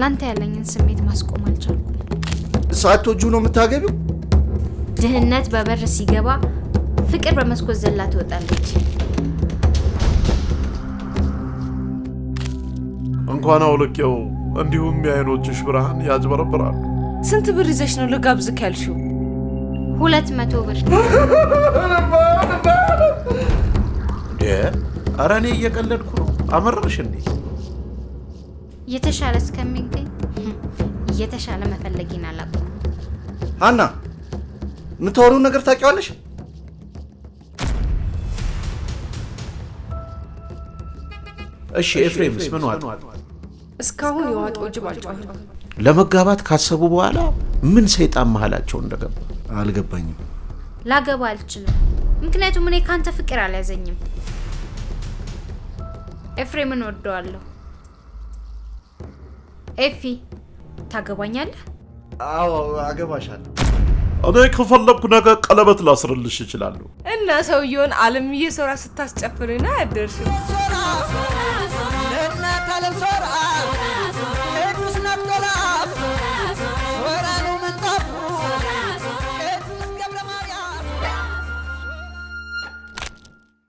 ላንተ ያለኝን ስሜት ማስቆም አልቻልኩም ሳትወጁ ነው የምታገቢው ድህነት በበር ሲገባ ፍቅር በመስኮት ዘላ ትወጣለች እንኳን አውልቄው እንዲሁም የአይኖችሽ ብርሃን ያጅበረብራል ስንት ብር ይዘሽ ነው ለጋብዝክ ያልሽው 200 ብር አራኔ እየቀለድኩ ነው አመረርሽ እንዴ የተሻለ እስከሚገኝ የተሻለ መፈለጊና አላቆም ሃና ምትወሩ ነገር ታውቂዋለሽ እሺ ኤፍሬምስ ምን ዋጥ እስካሁን የዋጠው ጅብ አልጮኸም ለመጋባት ካሰቡ በኋላ ምን ሰይጣን መሃላቸው እንደገባ አልገባኝም ላገባ አልችልም ምክንያቱም እኔ ካንተ ፍቅር አልያዘኝም ኤፍሬምን ወደዋለሁ ኤፊ ታገባኛለህ አዎ አገባሻለሁ እኔ ከፈለኩ ነገ ቀለበት ላስርልሽ ይችላል እና ሰውየውን ዓለም እየሰራ ስታስጨፍርና ያደርሽ